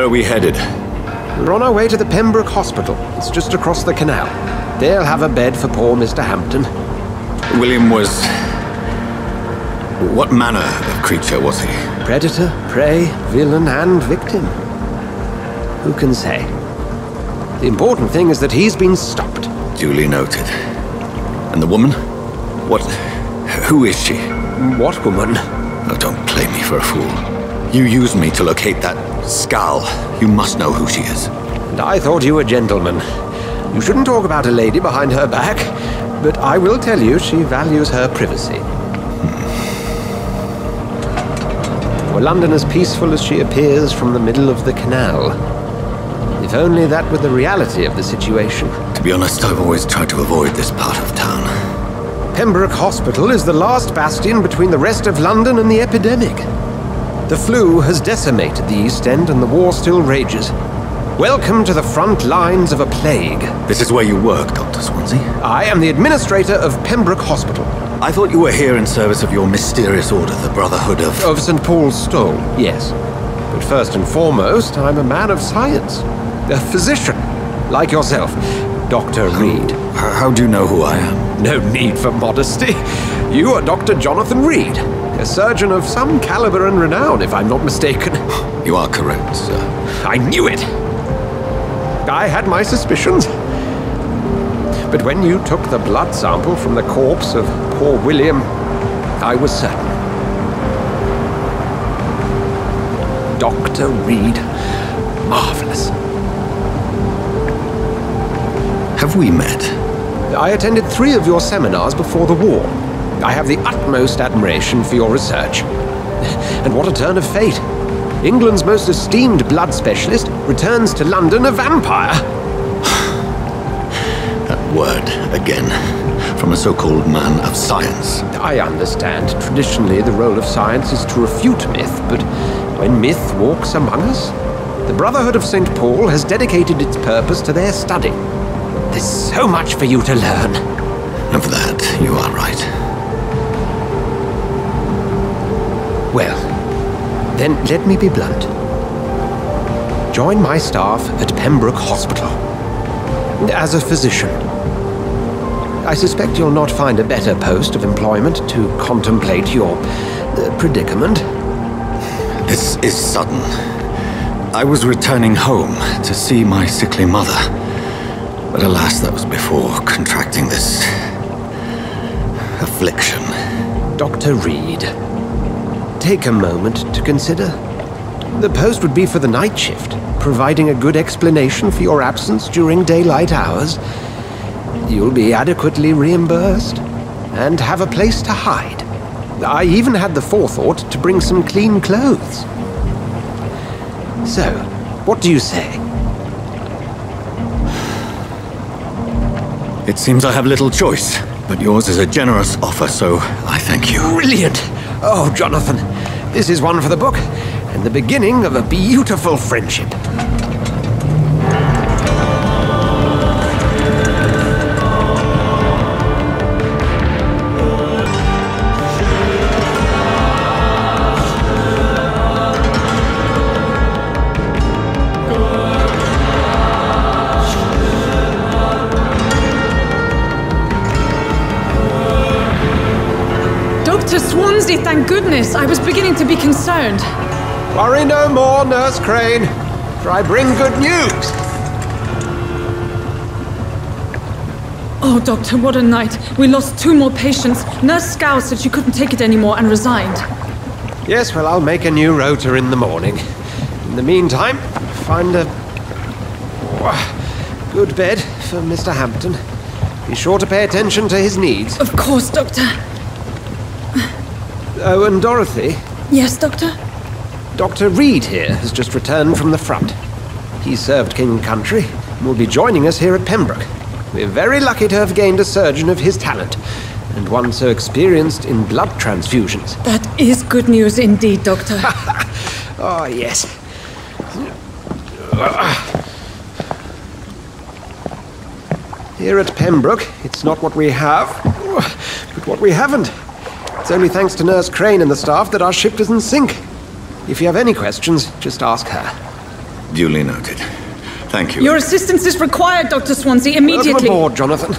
are we headed? We're on our way to the Pembroke Hospital. It's just across the canal. They'll have a bed for poor Mr. Hampton. William was... What manner of creature was he? Predator, prey, villain, and victim. Who can say? The important thing is that he's been stopped. Duly noted. And the woman? What... Who is she? What woman? Oh, don't play me for a fool. You used me to locate that skal. You must know who she is. And I thought you a gentleman. You shouldn't talk about a lady behind her back, but I will tell you she values her privacy. Were London as peaceful as she appears from the middle of the canal? If only that were the reality of the situation. To be honest, I've always tried to avoid this part of town. Pembroke Hospital is the last bastion between the rest of London and the epidemic. The flu has decimated the East End and the war still rages. Welcome to the front lines of a plague. This is where you work, Dr. Swansea? I am the administrator of Pembroke Hospital. I thought you were here in service of your mysterious order, the Brotherhood of... Of St. Paul's Stole, yes. But first and foremost, I'm a man of science. A physician, like yourself, Dr. Reid. How do you know who I am? No need for modesty. You are Dr. Jonathan Reid, a surgeon of some caliber and renown, if I'm not mistaken. You are correct, sir. I knew it! I had my suspicions. But when you took the blood sample from the corpse of poor William, I was certain. Dr. Reid. Marvelous. Have we met? I attended 3 of your seminars before the war. I have the utmost admiration for your research. And what a turn of fate. England's most esteemed blood specialist returns to London a vampire. That word, again, from a so-called man of science. I understand. Traditionally, the role of science is to refute myth, but when myth walks among us, the Brotherhood of St. Paul has dedicated its purpose to their study. There's so much for you to learn. Of that, you are right. Well, then let me be blunt. Join my staff at Pembroke Hospital. As a physician. I suspect you'll not find a better post of employment to contemplate your predicament. This is sudden. I was returning home to see my sickly mother. But alas, that was before contracting this... affliction. Dr. Reid, take a moment to consider. The post would be for the night shift, providing a good explanation for your absence during daylight hours. You'll be adequately reimbursed, and have a place to hide. I even had the forethought to bring some clean clothes. So, what do you say? It seems I have little choice, but yours is a generous offer, so I thank you. Brilliant! Oh, Jonathan, this is one for the book, and the beginning of a beautiful friendship. Dr. Swansea, thank goodness. I was beginning to be concerned. Worry no more, Nurse Crane, for I bring good news. Oh, Doctor, what a night. We lost 2 more patients. Nurse Scow said she couldn't take it anymore and resigned. Yes, well, I'll make a new rota in the morning. In the meantime, find a good bed for Mr. Hampton. Be sure to pay attention to his needs. Of course, Doctor. Oh, and Dorothy? Yes, Doctor? Dr. Reid here has just returned from the front. He served King and Country and will be joining us here at Pembroke. We're very lucky to have gained a surgeon of his talent, and one so experienced in blood transfusions. That is good news indeed, Doctor. Oh, yes. Here at Pembroke, it's not what we have, but what we haven't. It's only thanks to Nurse Crane and the staff that our ship doesn't sink. If you have any questions, just ask her. Duly noted. Thank you. Your assistance is required, Dr. Swansea, immediately. Welcome aboard, Jonathan.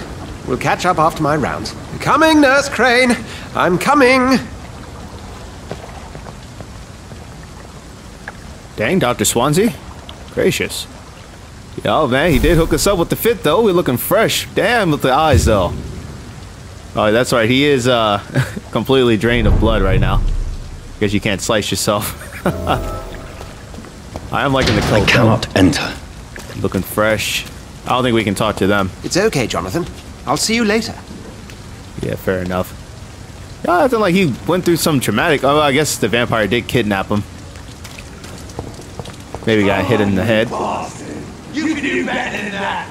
We'll catch up after my rounds. Coming, Nurse Crane. I'm coming. Dang, Dr. Swansea. Gracious. Yo, man, he did hook us up with the fit, though. We're looking fresh. Damn, with the eyes, though. Oh, that's right. He is completely drained of blood right now. Because you can't slice yourself. I am liking the coat. I cannot enter. Looking fresh. I don't think we can talk to them. It's okay, Jonathan. I'll see you later. Yeah, fair enough. Yeah, I feel like he went through some traumatic... Oh, I guess the vampire did kidnap him. Maybe got hit in the head. You can do better than that.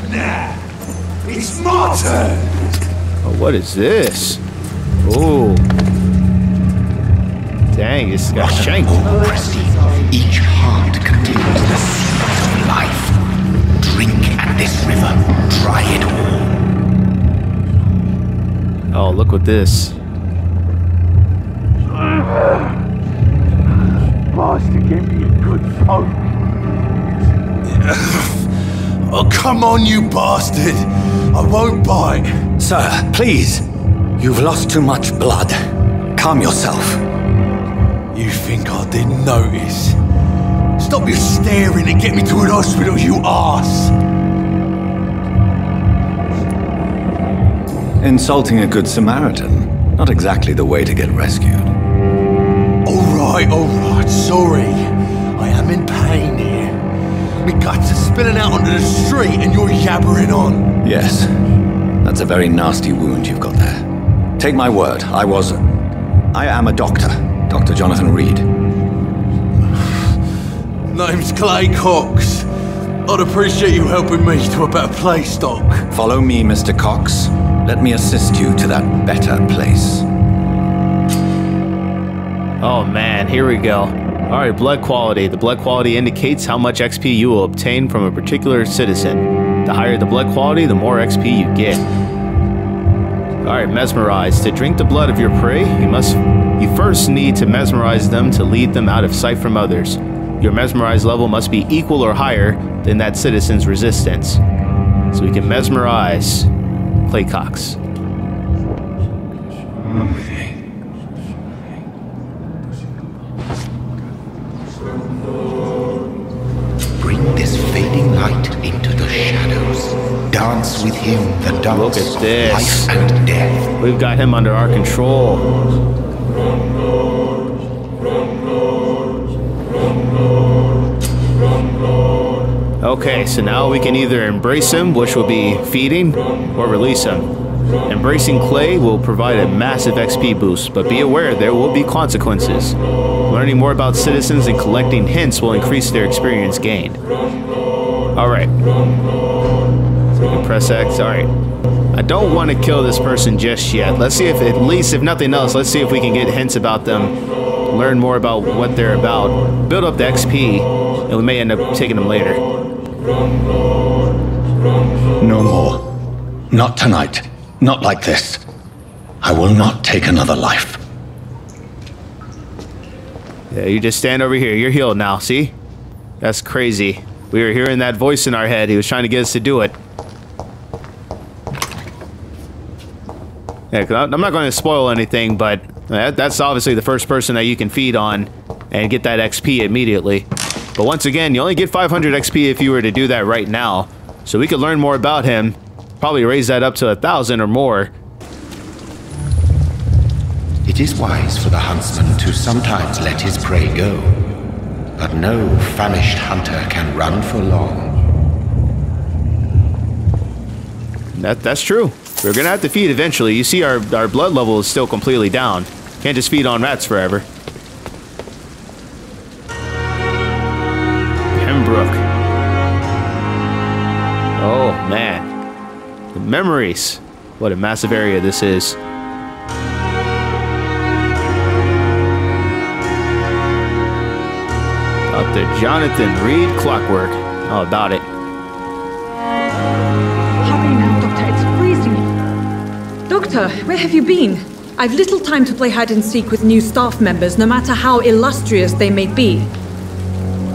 Nah, it's my turn. Oh, what is this? Oh. Dang, this got shanked. Each heart contains the seed of life. Drink at this river, try it all. Oh, look what this. Master gave me a good phone. Oh, come on, you bastard. I won't bite. Sir, please. You've lost too much blood. Calm yourself. You think I didn't notice? Stop your staring and get me to an hospital, you arse! Insulting a good Samaritan. Not exactly the way to get rescued. Alright, sorry. I am in pain here. My guts are spilling out onto the street and you're yabbering on. Yes. That's a very nasty wound you've got there. Take my word, I am a doctor. Dr. Jonathan Reid. Name's Clay Cox. I'd appreciate you helping me to a better place, Doc. Follow me, Mr. Cox. Let me assist you to that better place. Oh man, here we go. Alright, blood quality. The blood quality indicates how much XP you will obtain from a particular citizen. The higher the blood quality, the more XP you get. Alright, mesmerize. To drink the blood of your prey, you first need to mesmerize them to lead them out of sight from others. Your mesmerize level must be equal or higher than that citizen's resistance. So we can mesmerize Clay Cox. Bring this fading light into the shadows. Dance with him the dance of life and death. We've got him under our control. Okay, so now we can either embrace him, which will be feeding, or release him. Embracing Clay will provide a massive XP boost, but be aware there will be consequences. Learning more about citizens and collecting hints will increase their experience gained. Alright. So we can press X. Alright. I don't want to kill this person just yet. Let's see if, at least if nothing else, let's see if we can get hints about them. Learn more about what they're about. Build up the XP, and we may end up taking them later. No more. Not tonight. Not like this. I will not take another life. Yeah, you just stand over here. You're healed now, see? That's crazy. We were hearing that voice in our head. He was trying to get us to do it. Yeah, 'cause I'm not going to spoil anything, but that's obviously the first person that you can feed on and get that XP immediately. But once again, you only get 500 XP if you were to do that right now. So we could learn more about him. Probably raise that up to 1,000 or more. It is wise for the huntsman to sometimes let his prey go. But no famished hunter can run for long. That's true. We're gonna have to feed eventually. You see our blood level is still completely down. Can't just feed on rats forever. Pembroke. Oh man. The memories. What a massive area this is. Dr. Jonathan Reid, Klockwork. All about it. Hurry now, Doctor. It's freezing. Doctor, where have you been? I've little time to play hide and seek with new staff members, no matter how illustrious they may be.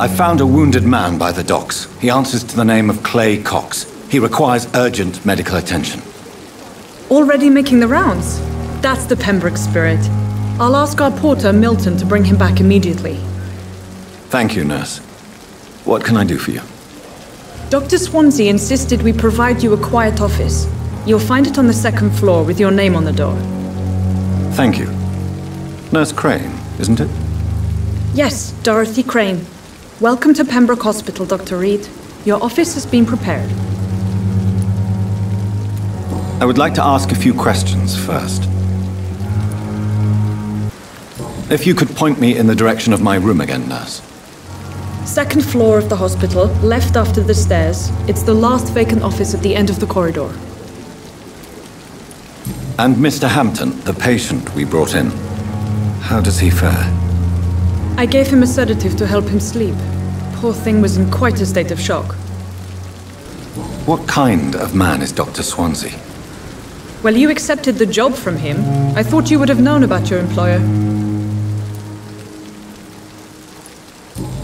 I found a wounded man by the docks. He answers to the name of Clay Cox. He requires urgent medical attention. Already making the rounds? That's the Pembroke spirit. I'll ask our porter, Milton, to bring him back immediately. Thank you, nurse. What can I do for you? Dr. Swansea insisted we provide you a quiet office. You'll find it on the second floor with your name on the door. Thank you. Nurse Crane, isn't it? Yes, Dorothy Crane. Welcome to Pembroke Hospital, Dr. Reid. Your office has been prepared. I would like to ask a few questions first. If you could point me in the direction of my room again, nurse. Second floor of the hospital, left after the stairs. It's the last vacant office at the end of the corridor. And Mr. Hampton, the patient we brought in. How does he fare? I gave him a sedative to help him sleep. Poor thing was in quite a state of shock. What kind of man is Dr. Swansea? Well, you accepted the job from him. I thought you would have known about your employer.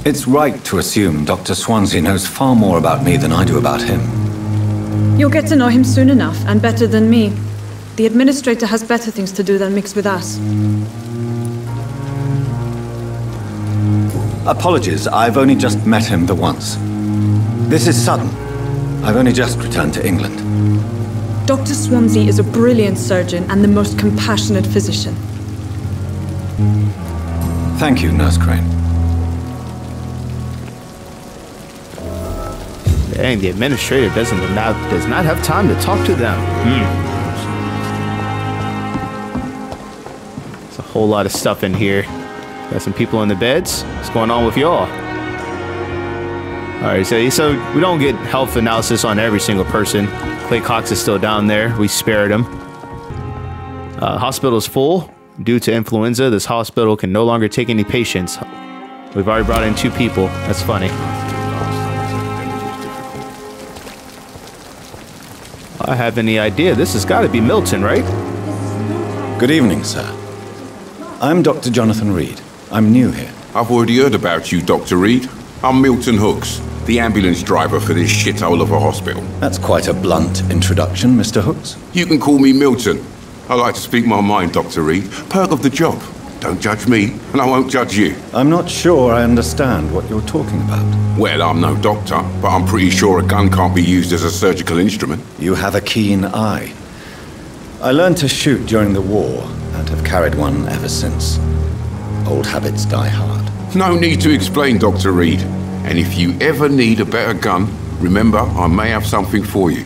It's right to assume Dr. Swansea knows far more about me than I do about him. You'll get to know him soon enough, and better than me. The administrator has better things to do than mix with us. Apologies, I've only just met him the once. This is sudden. I've only just returned to England. Dr. Swansea is a brilliant surgeon and the most compassionate physician. Thank you, Nurse Crane. Dang, the administrator does not have time to talk to them. There's a whole lot of stuff in here. Got some people in the beds. What's going on with y'all? Alright, so we don't get health analysis on every single person. Clay Cox is still down there. We spared him. Hospital's full. Due to influenza, this hospital can no longer take any patients. We've already brought in 2 people. That's funny. I have any idea. This has got to be Milton, right? Good evening, sir. I'm Dr. Jonathan Reid. I'm new here. I've already heard about you, Dr. Reid. I'm Milton Hooks, the ambulance driver for this shithole of a hospital. That's quite a blunt introduction, Mr. Hooks. You can call me Milton. I like to speak my mind, Dr. Reid. Perk of the job. Don't judge me, and I won't judge you. I'm not sure I understand what you're talking about. Well, I'm no doctor, but I'm pretty sure a gun can't be used as a surgical instrument. You have a keen eye. I learned to shoot during the war, and have carried one ever since. Old habits die hard. No need to explain, Dr. Reid. And if you ever need a better gun, remember, I may have something for you.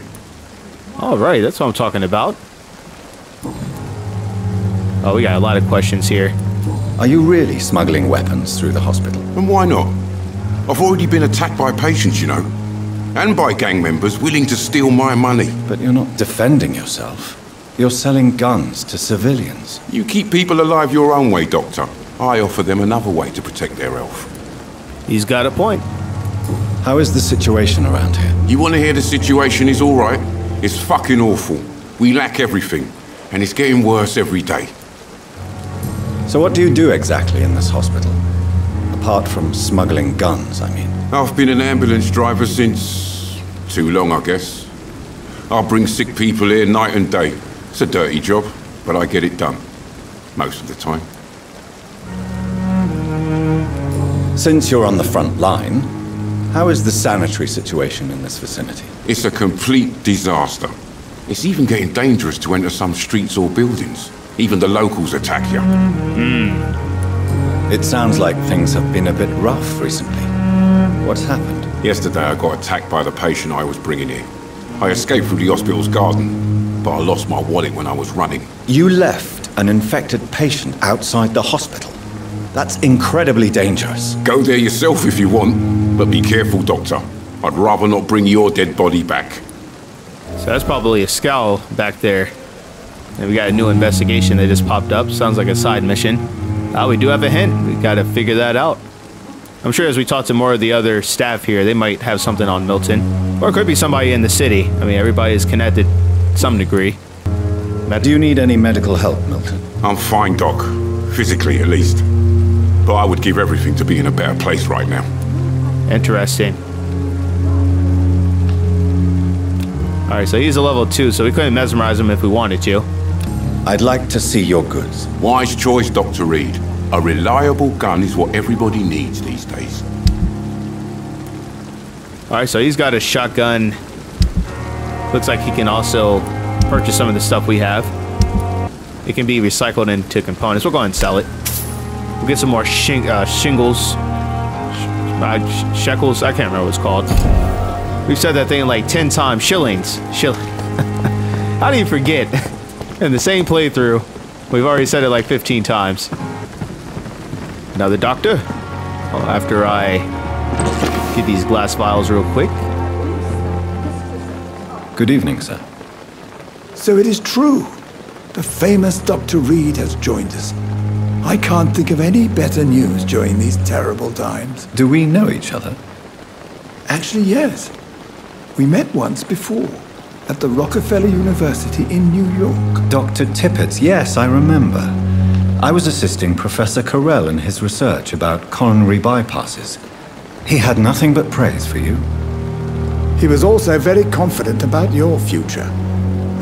Alright, that's what I'm talking about. Oh, we got a lot of questions here. Are you really smuggling weapons through the hospital? And why not? I've already been attacked by patients, you know. And by gang members willing to steal my money. But you're not defending yourself. You're selling guns to civilians. You keep people alive your own way, Doctor. I offer them another way to protect their health. He's got a point. How is the situation around here? You want to hear the situation is all right? It's fucking awful. We lack everything. And it's getting worse every day. So what do you do exactly in this hospital? Apart from smuggling guns, I mean. I've been an ambulance driver since... too long, I guess. I bring sick people here night and day. It's a dirty job, but I get it done. Most of the time. Since you're on the front line, how is the sanitary situation in this vicinity? It's a complete disaster. It's even getting dangerous to enter some streets or buildings. Even the locals attack you. It sounds like things have been a bit rough recently. What's happened? Yesterday I got attacked by the patient I was bringing in. I escaped through the hospital's garden, but I lost my wallet when I was running. You left an infected patient outside the hospital? That's incredibly dangerous. Go there yourself if you want, but be careful, Doctor. I'd rather not bring your dead body back. So that's probably a skal back there. And we got a new investigation that just popped up. Sounds like a side mission. We do have a hint. We got to figure that out. I'm sure as we talk to more of the other staff here, they might have something on Milton. Or it could be somebody in the city. I mean, everybody is connected to some degree. Do you need any medical help, Milton? I'm fine, Doc. Physically, at least. But I would give everything to be in a better place right now. Interesting. Alright, so he's a level 2, so we couldn't mesmerize him if we wanted to. I'd like to see your goods. Wise choice, Dr. Reid. A reliable gun is what everybody needs these days. Alright, so he's got a shotgun. Looks like he can also purchase some of the stuff we have. It can be recycled into components. We'll go ahead and sell it. We'll get some more shingles. Shekels? I can't remember what it's called. We've said that thing like 10 times. Shillings. How do you forget? In the same playthrough, we've already said it like 15 times. Another doctor. Oh, after I get these glass vials real quick. Good evening, sir. So it is true. The famous Dr. Reid has joined us. I can't think of any better news during these terrible times. Do we know each other? Actually, yes. We met once before, at the Rockefeller University in New York. Dr. Tippett, yes, I remember. I was assisting Professor Carell in his research about coronary bypasses. He had nothing but praise for you. He was also very confident about your future.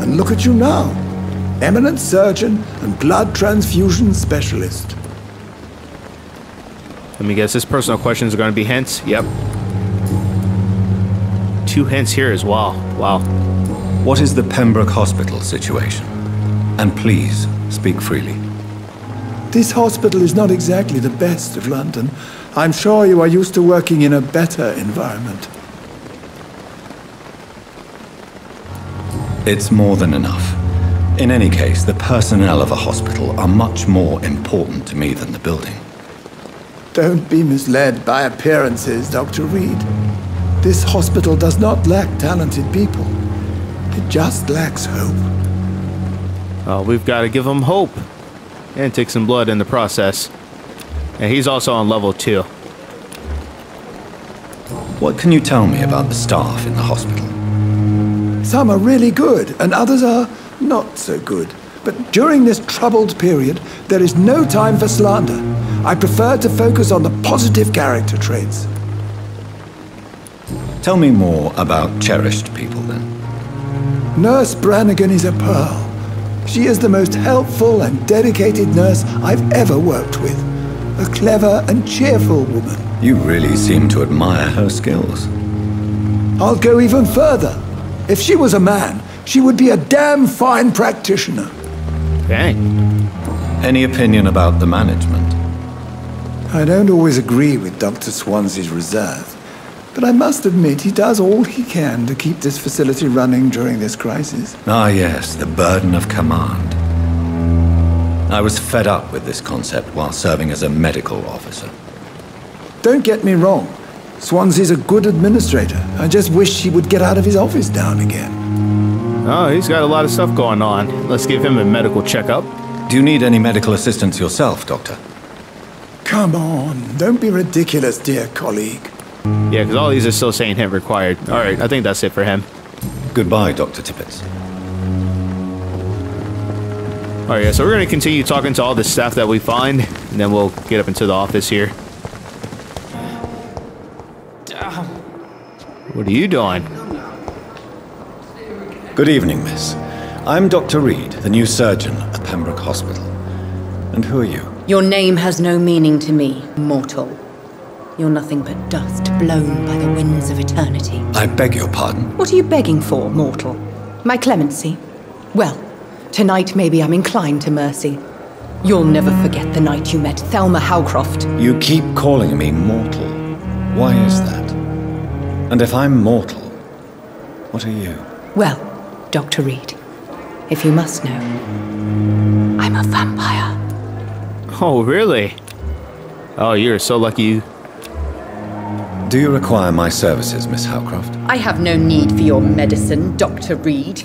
And look at you now. Eminent surgeon and blood transfusion specialist. Let me guess, this personal questions are going to be hints? Yep. 2 hints here as well. Wow. What is the Pembroke Hospital situation? And please, speak freely. This hospital is not exactly the best of London. I'm sure you are used to working in a better environment. It's more than enough. In any case, the personnel of a hospital are much more important to me than the building. Don't be misled by appearances, Dr. Reid. This hospital does not lack talented people. It just lacks hope. We've got to give him hope. And take some blood in the process. And he's also on level 2. What can you tell me about the staff in the hospital? Some are really good, and others are not so good. But during this troubled period, there is no time for slander. I prefer to focus on the positive character traits. Tell me more about cherished people, then. Nurse Brannigan is a pearl. She is the most helpful and dedicated nurse I've ever worked with. A clever and cheerful woman. You really seem to admire her skills. I'll go even further. If she was a man, she would be a damn fine practitioner. Dang. Any opinion about the management? I don't always agree with Dr. Swansea's reserve, but I must admit he does all he can to keep this facility running during this crisis. Ah, yes, the burden of command. I was fed up with this concept while serving as a medical officer. Don't get me wrong. Swansea's a good administrator. I just wish he would get out of his office now and again. Oh, he's got a lot of stuff going on. Let's give him a medical checkup. Do you need any medical assistance yourself, Doctor? Come on, don't be ridiculous, dear colleague. Yeah, because all these are still saying hint required. Alright, I think that's it for him. Goodbye, Dr. Tippett. Alright, yeah, so we're going to continue talking to all the staff that we find, and then we'll get up into the office here. What are you doing? Good evening, miss. I'm Dr. Reid, the new surgeon at Pembroke Hospital. And who are you? Your name has no meaning to me, mortal. You're nothing but dust blown by the winds of eternity. I beg your pardon? What are you begging for, mortal? My clemency? Well, tonight maybe I'm inclined to mercy. You'll never forget the night you met Thelma Howcroft. You keep calling me mortal. Why is that? And if I'm mortal, what are you? Well, Dr. Reid, if you must know, I'm a vampire. Oh, really? Oh, you're so lucky. Do you require my services, Miss Howcroft? I have no need for your medicine, Dr. Reid.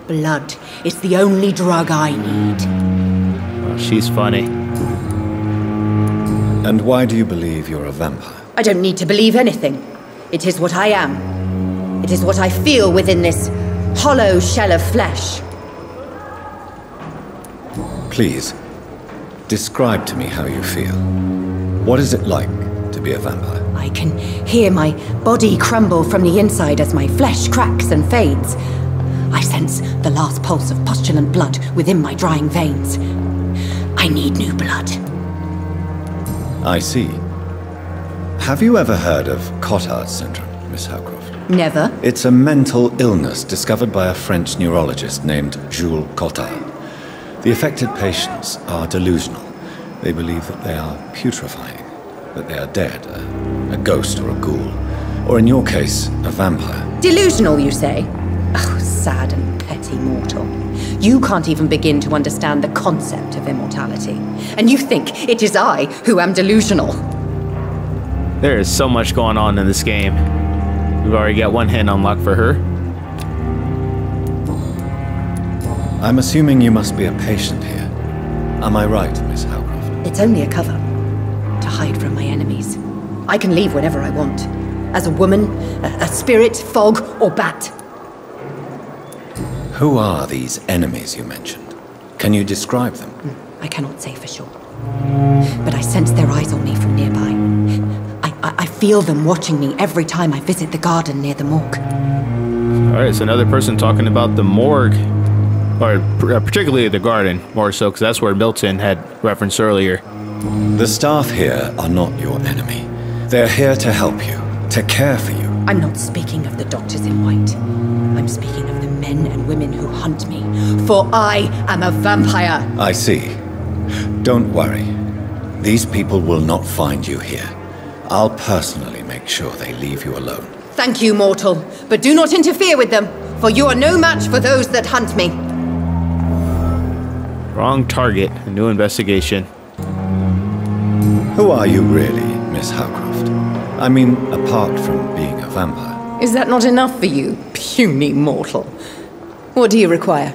Blood is the only drug I need. Oh, she's funny. And why do you believe you're a vampire? I don't need to believe anything. It is what I am. It is what I feel within this hollow shell of flesh. Please, describe to me how you feel. What is it like to be a vampire? I can hear my body crumble from the inside as my flesh cracks and fades. I sense the last pulse of postulant blood within my drying veins. I need new blood. I see. Have you ever heard of Cotard's syndrome, Miss Howcroft? Never. It's a mental illness discovered by a French neurologist named Jules Cotard. The affected patients are delusional. They believe that they are putrefying, that they are dead, a ghost or a ghoul, or in your case, a vampire. Delusional, you say? Oh, sad and petty mortal. You can't even begin to understand the concept of immortality. And you think it is I who am delusional. There is so much going on in this game. We've already got one hand unlocked for her. I'm assuming you must be a patient here. Am I right, Miss Howcroft? It's only a cover. To hide from my enemies. I can leave whenever I want. As a woman, a spirit, fog, or bat. Who are these enemies you mentioned? Can you describe them? I cannot say for sure. But I sense their eyes on me from nearby. I feel them watching me every time I visit the garden near the morgue. Alright, it's another person talking about the morgue. Or particularly the garden, more so, because that's where Milton had referenced earlier. The staff here are not your enemy. They're here to help you, to care for you. I'm not speaking of the doctors in white. I'm speaking of the men and women who hunt me, for I am a vampire. I see. Don't worry. These people will not find you here. I'll personally make sure they leave you alone. Thank you, mortal, but do not interfere with them, for you are no match for those that hunt me. Wrong target. A new investigation. Who are you really, Miss Howcroft? I mean, apart from being a vampire. Is that not enough for you, puny mortal? What do you require?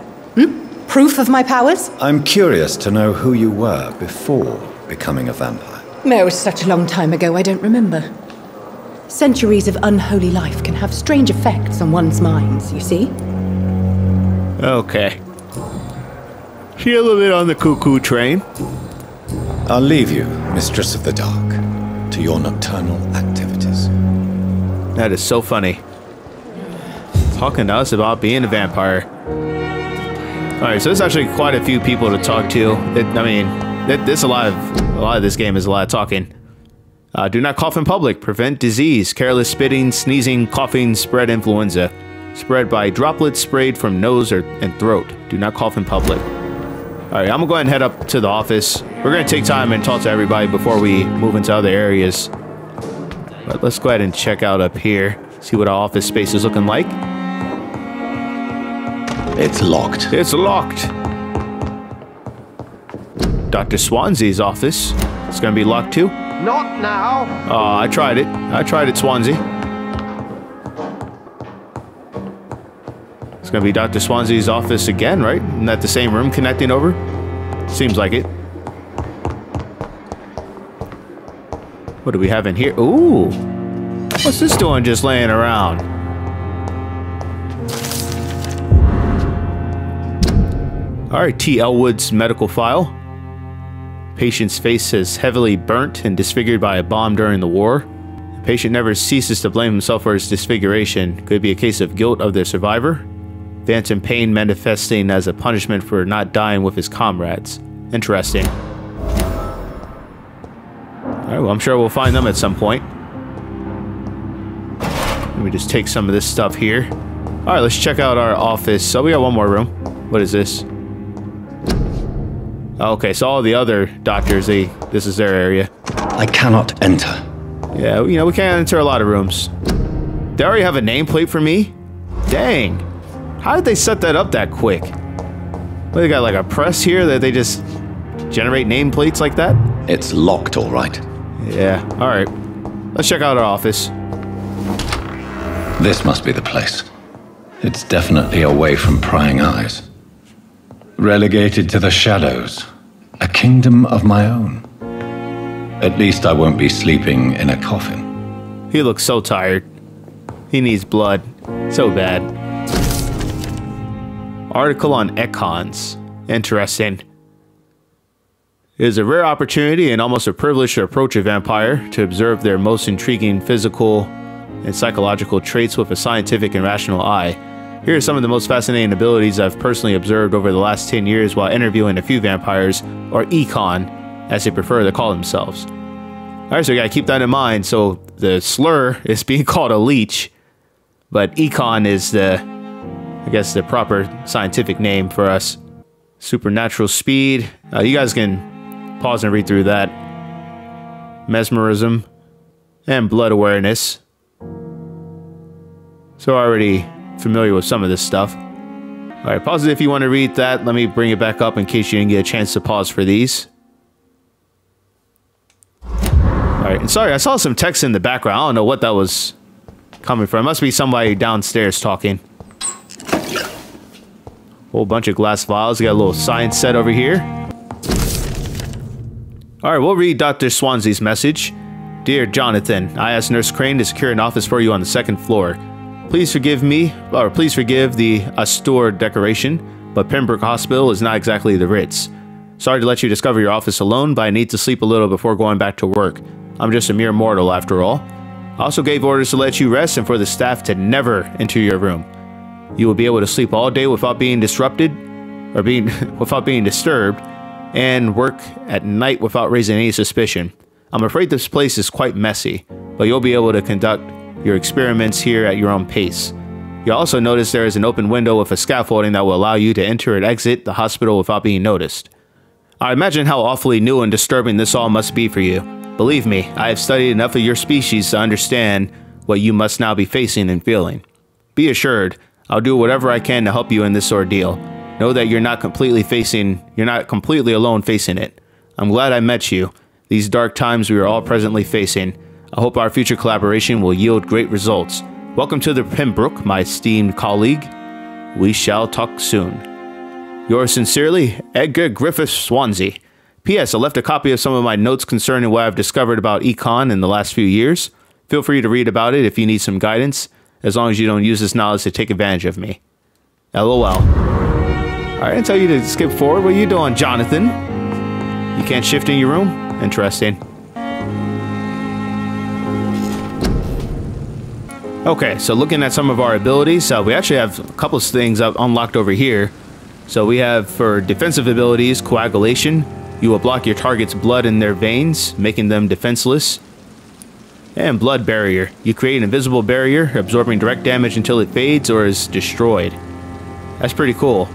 Proof of my powers? I'm curious to know who you were before becoming a vampire. No, such a long time ago, I don't remember. Centuries of unholy life can have strange effects on one's minds, you see? Okay. She a little bit on the cuckoo train. I'll leave you, Mistress of the Dark, to your nocturnal activities. That is so funny. Talking to us about being a vampire. Alright, so there's actually quite a few people to talk to. There's a lot of this game is a lot of talking. Do not cough in public. Prevent disease. Careless spitting, sneezing, coughing, spread influenza. Spread by droplets sprayed from nose and throat. Do not cough in public. Alright, I'm gonna go ahead and head up to the office. We're gonna take time and talk to everybody before we move into other areas. But let's go ahead and check out up here. See what our office space is looking like. It's locked. It's locked. Dr. Swansea's office. It's gonna be locked too? Not now. Oh, I tried it, Swansea. It's gonna be Dr. Swansea's office again, right? Isn't that the same room connecting over? Seems like it. What do we have in here? Ooh. What's this doing just laying around? Alright, T. Elwood's medical file. Patient's face is heavily burnt and disfigured by a bomb during the war. The patient never ceases to blame himself for his disfiguration. Could be a case of guilt of the survivor. Phantom pain manifesting as a punishment for not dying with his comrades. Interesting. Alright, well, I'm sure we'll find them at some point. Let me just take some of this stuff here. Alright, let's check out our office. So we got one more room. What is this? Okay, so all the other doctors, this is their area. I cannot enter. Yeah, you know, we can't enter a lot of rooms. They already have a nameplate for me? Dang. How did they set that up that quick? Well, they got like a press here that they just generate nameplates like that? It's locked, all right. Yeah, alright. Let's check out our office. This must be the place. It's definitely away from prying eyes. Relegated to the shadows. A kingdom of my own. At least I won't be sleeping in a coffin. He looks so tired. He needs blood. So bad. Article on econs. Interesting. It is a rare opportunity and almost a privilege to approach a vampire, to observe their most intriguing physical and psychological traits with a scientific and rational eye. Here are some of the most fascinating abilities I've personally observed over the last 10 years while interviewing a few vampires, or econ, as they prefer to call themselves. Alright, so you gotta keep that in mind. So the slur is being called a leech, but econ is I guess the proper scientific name for us. Supernatural speed. You guys can pause and read through that. Mesmerism and blood awareness. So already familiar with some of this stuff. Alright, pause it if you want to read that. Let me bring it back up in case you didn't get a chance to pause for these. Alright, and sorry, I saw some text in the background. I don't know what that was coming from. It must be somebody downstairs talking. Whole bunch of glass vials. We got a little science set over here. Alright, we'll read Dr. Swansea's message. Dear Jonathan, I asked Nurse Crane to secure an office for you on the 2nd floor. Please forgive the austere decoration, but Pembroke Hospital is not exactly the Ritz. Sorry to let you discover your office alone, but I need to sleep a little before going back to work. I'm just a mere mortal after all. I also gave orders to let you rest and for the staff to never enter your room. You will be able to sleep all day without being disrupted, or without being disturbed, and work at night without raising any suspicion. I'm afraid this place is quite messy, but you'll be able to conduct your experiments here at your own pace. You'll also notice there is an open window with a scaffolding that will allow you to enter and exit the hospital without being noticed. I imagine how awfully new and disturbing this all must be for you. Believe me, I have studied enough of your species to understand what you must now be facing and feeling. Be assured, I'll do whatever I can to help you in this ordeal. Know that you're not completely alone facing it. I'm glad I met you. These dark times we are all presently facing. I hope our future collaboration will yield great results. Welcome to the Pembroke, my esteemed colleague. We shall talk soon. Yours sincerely, Edgar Griffith Swansea. P.S. I left a copy of some of my notes concerning what I've discovered about econ in the last few years. Feel free to read about it if you need some guidance, as long as you don't use this knowledge to take advantage of me. LOL. Alright, I tell you to skip forward. What are you doing, Jonathan? You can't shift in your room? Interesting. Okay, so looking at some of our abilities, we actually have a couple of things unlocked over here. So we have, for defensive abilities, coagulation. You will block your target's blood in their veins, making them defenseless. And blood barrier. You create an invisible barrier, absorbing direct damage until it fades or is destroyed. That's pretty cool.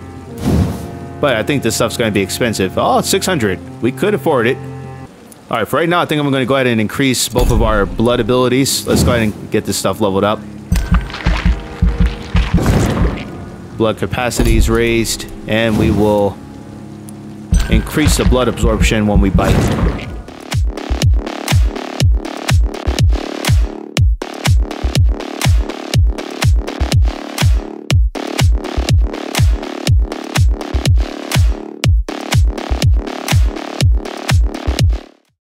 But I think this stuff's going to be expensive. Oh, it's 600. We could afford it. Alright, for right now, I think I'm going to go ahead and increase both of our blood abilities. Let's go ahead and get this stuff leveled up. Blood capacity is raised, and we will increase the blood absorption when we bite.